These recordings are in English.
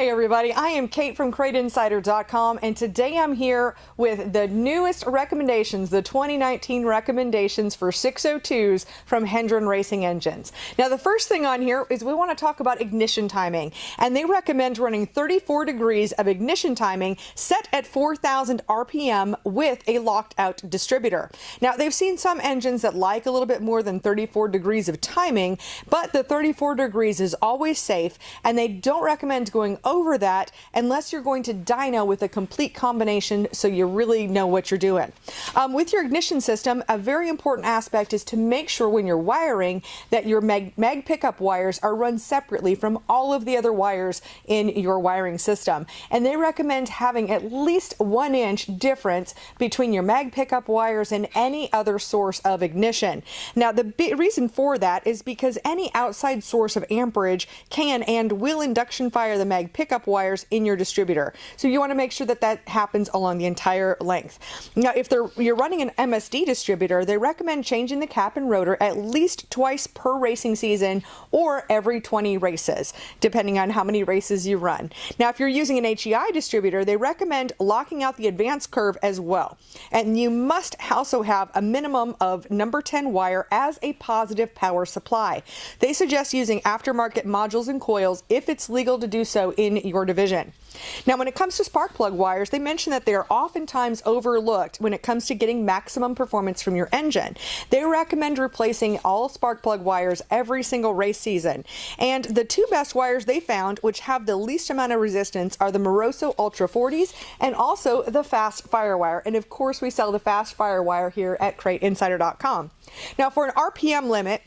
Hi everybody, I am Kate from CrateInsider.com, and today I'm here with the newest recommendations, the 2019 recommendations for 602s from Hendren Racing Engines. Now the first thing on here is we want to talk about ignition timing, and they recommend running 34 degrees of ignition timing set at 4,000 RPM with a locked out distributor. Now they've seen some engines that like a little bit more than 34 degrees of timing, but the 34 degrees is always safe, and they don't recommend going over that unless you're going to dyno with a complete combination so you really know what you're doing. With your ignition system, a very important aspect is to make sure when you're wiring that your mag pickup wires are run separately from all of the other wires in your wiring system. And they recommend having at least 1 inch difference between your mag pickup wires and any other source of ignition. Now the reason for that is because any outside source of amperage can and will induction fire the mag pickup wires in your distributor. So you want to make sure that that happens along the entire length. Now, if you're running an MSD distributor, they recommend changing the cap and rotor at least twice per racing season or every 20 races, depending on how many races you run. Now, if you're using an HEI distributor, they recommend locking out the advance curve as well. And you must also have a minimum of number 10 wire as a positive power supply. They suggest using aftermarket modules and coils if it's legal to do so in your division. Now, when it comes to spark plug wires, they mention that they are oftentimes overlooked when it comes to getting maximum performance from your engine. They recommend replacing all spark plug wires every single race season. And the two best wires they found, which have the least amount of resistance, are the Moroso Ultra 40s and also the Fast Firewire. And of course, we sell the Fast Firewire here at CrateInsider.com. Now, for an RPM limit,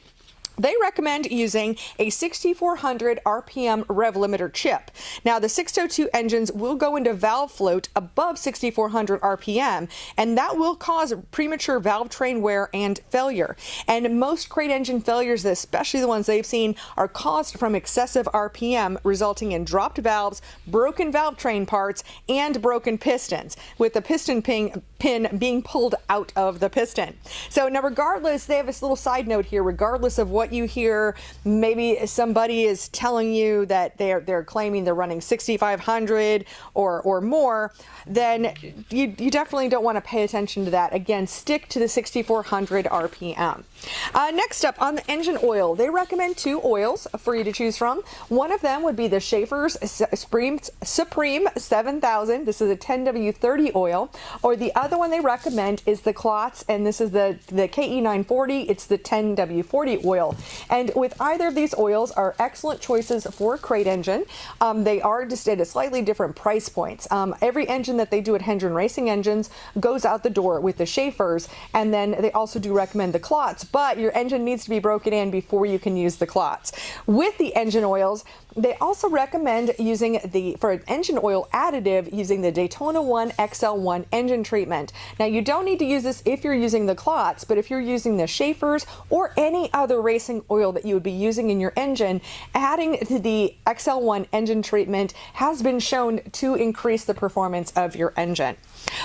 they recommend using a 6,400 RPM rev limiter chip. Now, the 602 engines will go into valve float above 6,400 RPM, and that will cause premature valve train wear and failure. And most crate engine failures, especially the ones they've seen, are caused from excessive RPM, resulting in dropped valves, broken valve train parts, and broken pistons, with the piston pin being pulled out of the piston. So now, regardless, they have this little side note here, regardless of what you hear, maybe somebody is telling you that they're claiming they're running 6,500 or more, then you definitely don't want to pay attention to that. Again, stick to the 6,400 RPM. Next up, on the engine oil, they recommend two oils for you to choose from. One of them would be the Schaefer's Supreme 7000. This is a 10W30 oil. Or the other one they recommend is the Klotz, and this is the KE940. It's the 10W40 oil. And with either of these oils are excellent choices for a crate engine. They are just at a slightly different price points. Every engine that they do at Hendren Racing Engines goes out the door with the Schaefer's, and then they also do recommend the Klotz, but your engine needs to be broken in before you can use the Klotz. With the engine oils, they also recommend using for an engine oil additive, using the Daytona 1 XL1 engine treatment. Now, you don't need to use this if you're using the Klotz, but if you're using the Schaefer's or any other racing oil that you would be using in your engine, adding to the XL1 engine treatment has been shown to increase the performance of your engine.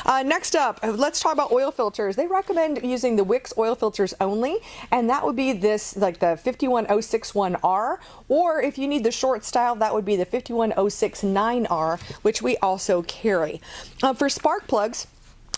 Next up, let's talk about oil filters. They recommend using the Wix oil filters only, and that would be this, like the 51061R, or if you need the short style, that would be the 51069R, which we also carry. For spark plugs,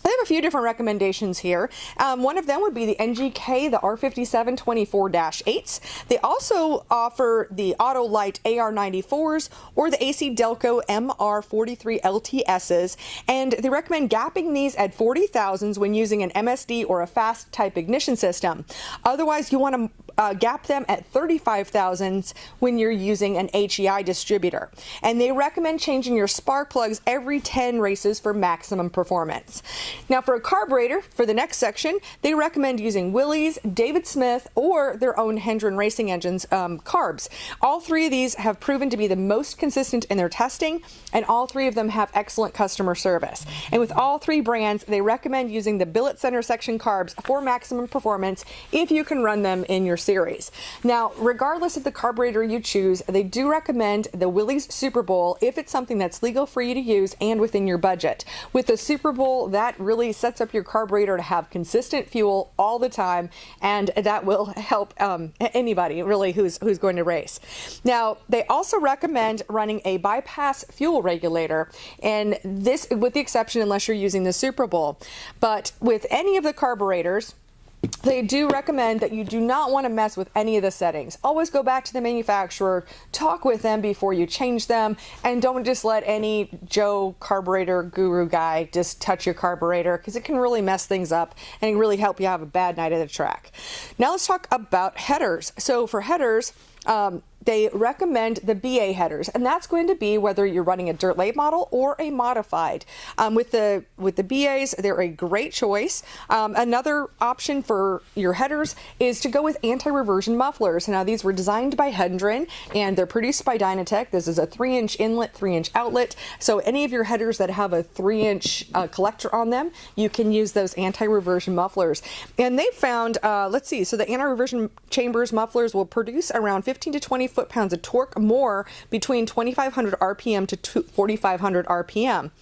they have a few different recommendations here. One of them would be the NGK, the R57 24-8s. They also offer the Autolite AR94s or the AC Delco MR43 LTSs, and they recommend gapping these at 40,000s when using an MSD or a fast type ignition system. Otherwise, you want to gap them at 35,000s when you're using an HEI distributor. And they recommend changing your spark plugs every 10 races for maximum performance. Now, for a carburetor, for the next section, they recommend using Willys, David Smith, or their own Hendren Racing Engines carbs. All three of these have proven to be the most consistent in their testing, and all three of them have excellent customer service. And with all three brands, they recommend using the billet center section carbs for maximum performance if you can run them in your series. Now, regardless of the carburetor you choose, they do recommend the Willys Super Bowl if it's something that's legal for you to use and within your budget. With the Super Bowl, that really sets up your carburetor to have consistent fuel all the time, and that will help anybody really who's going to race. Now, they also recommend running a bypass fuel regulator, and this with the exception unless you're using the Super Bowl. But with any of the carburetors, they do recommend that you do not want to mess with any of the settings. Always go back to the manufacturer, talk with them before you change them, and don't just let any Joe carburetor guru guy just touch your carburetor, because it can really mess things up and really help you have a bad night at the track. Now let's talk about headers. So for headers, they recommend the BA headers, and that's going to be whether you're running a dirt late model or a modified. With the BAs, they're a great choice. Another option for your headers is to go with anti-reversion mufflers. Now, these were designed by Hendren, and they're produced by Dynatech. This is a 3-inch inlet, 3-inch outlet. So any of your headers that have a 3-inch collector on them, you can use those anti-reversion mufflers. And they found, let's see, so the anti-reversion chambers mufflers will produce around 15 to 20 foot-pounds of torque more between 2,500 RPM to 4,500 RPM.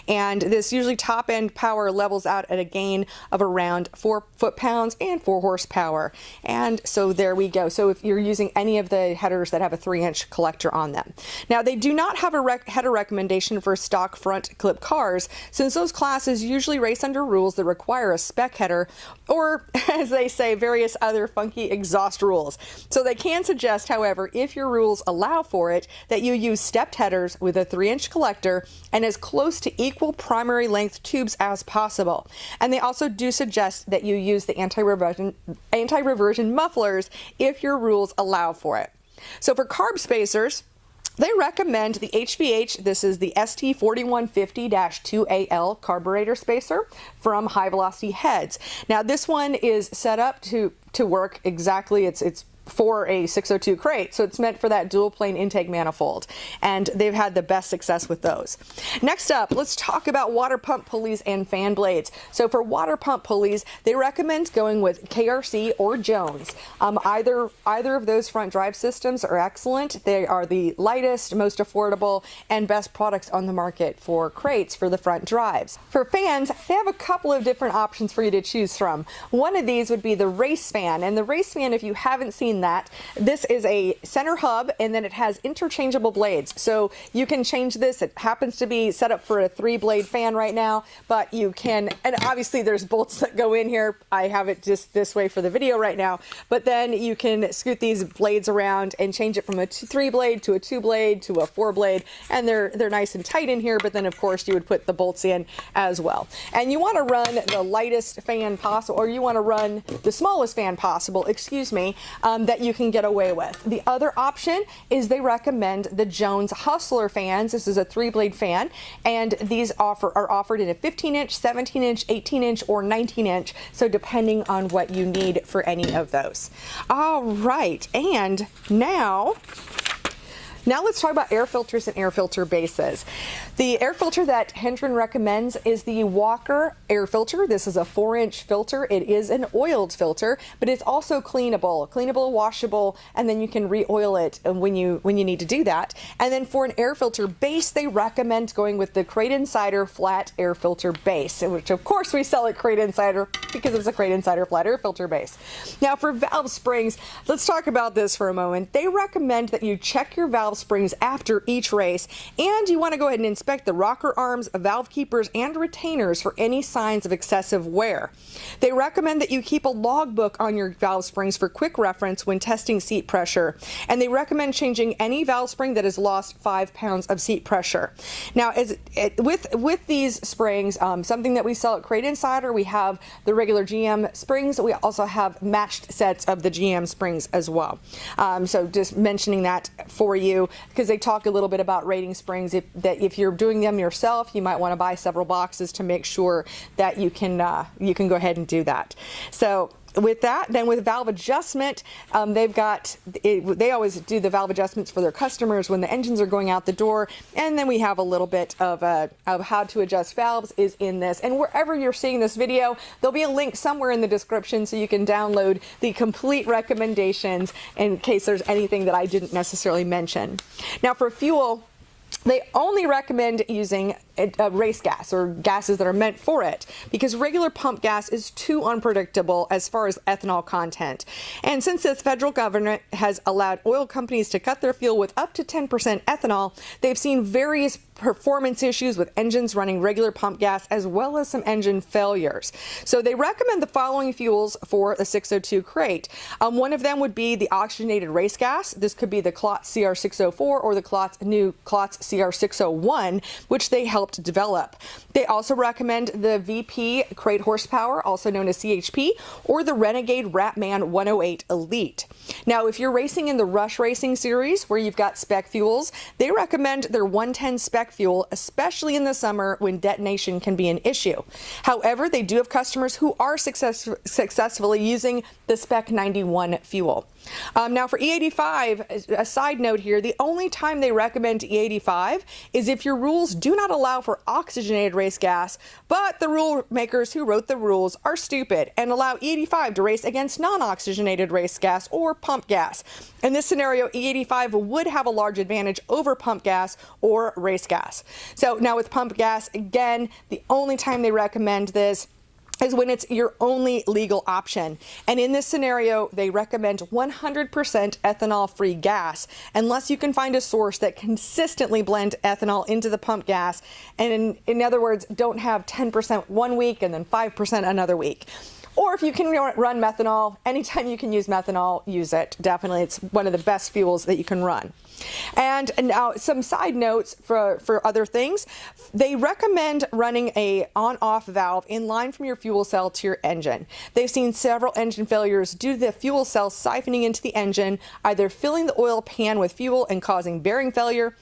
And this usually top-end power levels out at a gain of around 4 foot-pounds and 4 horsepower. And so there we go. So if you're using any of the headers that have a 3-inch collector on them. Now, they do not have a header recommendation for stock front clip cars, since those classes usually race under rules that require a spec header, or as they say, various other funky exhaust rules. So they can suggest, however, if your rules allow for it, that you use stepped headers with a 3-inch collector and as close to equal primary length tubes as possible. And they also do suggest that you use the anti-reversion mufflers if your rules allow for it. So for carb spacers, they recommend the HVH. This is the ST4150-2AL carburetor spacer from High Velocity Heads. Now, this one is set up to work exactly. It's for a 602 crate, so it's meant for that dual plane intake manifold, and they've had the best success with those. Next up, let's talk about water pump pulleys and fan blades. So for water pump pulleys, they recommend going with KRC or Jones. Either of those front drive systems are excellent. They are the lightest, most affordable, and best products on the market for crates for the front drives. For fans, they have a couple of different options for you to choose from. One of these would be the race fan, and the race fan, if you haven't seen that, this is a center hub, and then it has interchangeable blades. So you can change this. It happens to be set up for a 3-blade fan right now, but you can, and obviously there's bolts that go in here. I have it just this way for the video right now, but then you can scoot these blades around and change it from a 3-blade to a 2-blade to a 4-blade, and they're nice and tight in here, but then of course you would put the bolts in as well. And you want to run the lightest fan possible, or you want to run the smallest fan possible, excuse me, that you can get away with. The other option is they recommend the Jones Hustler fans. This is a 3-blade fan, and these are offered in a 15-inch, 17-inch, 18-inch, or 19-inch, so depending on what you need for any of those. All right, and now let's talk about air filters and air filter bases. The air filter that Hendren recommends is the Walker air filter. This is a 4-inch filter. It is an oiled filter, but it's also cleanable, washable, and then you can re-oil it when you need to do that. And then for an air filter base, they recommend going with the CrateInsider flat air filter base, which of course we sell at CrateInsider because it's a CrateInsider flat air filter base. Now for valve springs, let's talk about this for a moment. They recommend that you check your valve springs after each race, and you want to go ahead and inspect the rocker arms, valve keepers, and retainers for any signs of excessive wear. They recommend that you keep a logbook on your valve springs for quick reference when testing seat pressure, and they recommend changing any valve spring that has lost 5 pounds of seat pressure. Now, with these springs, something that we sell at CrateInsider, we have the regular GM springs. We also have matched sets of the GM springs as well. So just mentioning that for you, because they talk a little bit about rating springs. If you're doing them yourself, you might want to buy several boxes to make sure that you can go ahead and do that. So with that, then with valve adjustment, they always do the valve adjustments for their customers when the engines are going out the door. And then we have a little bit of how to adjust valves is in this. And wherever you're seeing this video, there'll be a link somewhere in the description so you can download the complete recommendations in case there's anything that I didn't necessarily mention. Now for fuel, they only recommend using race gas or gases that are meant for it because regular pump gas is too unpredictable as far as ethanol content. And since the federal government has allowed oil companies to cut their fuel with up to 10% ethanol, they've seen various performance issues with engines running regular pump gas as well as some engine failures. So they recommend the following fuels for the 602 crate. One of them would be the oxygenated race gas. This could be the Klotz CR604 or the new Klotz CR601, which they helped develop. They also recommend the VP crate horsepower, also known as CHP, or the Renegade Ratman 108 Elite. Now, if you're racing in the Rush Racing series, where you've got spec fuels, they recommend their 110 spec fuel, especially in the summer when detonation can be an issue. However, they do have customers who are successfully using the spec 91 fuel. Now for E85, a side note here, the only time they recommend E85 is if your rules do not allow for oxygenated race gas, but the rule makers who wrote the rules are stupid and allow E85 to race against non-oxygenated race gas or pump gas. In this scenario, E85 would have a large advantage over pump gas or race gas. So now with pump gas, again, the only time they recommend this is when it's your only legal option. And in this scenario, they recommend 100% ethanol-free gas, unless you can find a source that consistently blend ethanol into the pump gas, and in other words, don't have 10% one week and then 5% another week. Or if you can run methanol, anytime you can use methanol, use it. Definitely, it's one of the best fuels that you can run. And now some side notes for other things. They recommend running a on-off valve in line from your fuel cell to your engine. They've seen several engine failures due to the fuel cell siphoning into the engine, either filling the oil pan with fuel and causing bearing failure,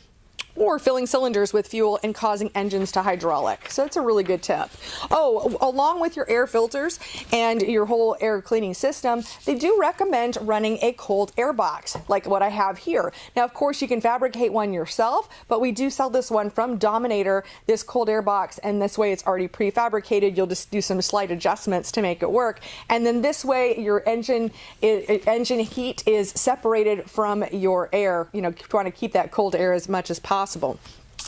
or filling cylinders with fuel and causing engines to hydraulic. So it's a really good tip. Oh, along with your air filters and your whole air cleaning system, they do recommend running a cold air box, like what I have here. Now, of course, you can fabricate one yourself, but we do sell this one from Dominator, this cold air box, and this way it's already prefabricated. You'll just do some slight adjustments to make it work. And then this way, your engine heat is separated from your air. You know, trying to keep that cold air as much as possible.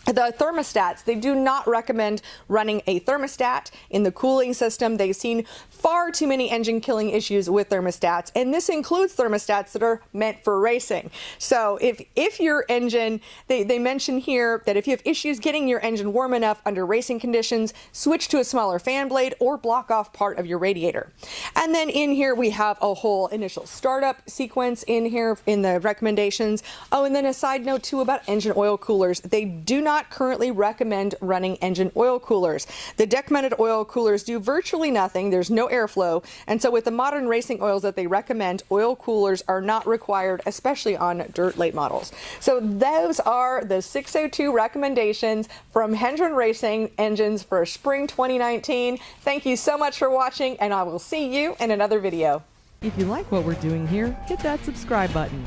The thermostats, they do not recommend running a thermostat in the cooling system. They've seen far too many engine killing issues with thermostats, and this includes thermostats that are meant for racing. So if your engine, they mention here that if you have issues getting your engine warm enough under racing conditions, switch to a smaller fan blade or block off part of your radiator. And then in here we have a whole initial startup sequence in here in the recommendations. Oh, and then a side note too about engine oil coolers. They do not currently recommend running engine oil coolers. The deck-mounted oil coolers do virtually nothing. There's no airflow, and so with the modern racing oils that they recommend, oil coolers are not required, especially on dirt late models. So those are the 602 recommendations from Hendren Racing Engines for spring 2019. Thank you so much for watching, and I will see you in another video. If you like what we're doing here, hit that subscribe button.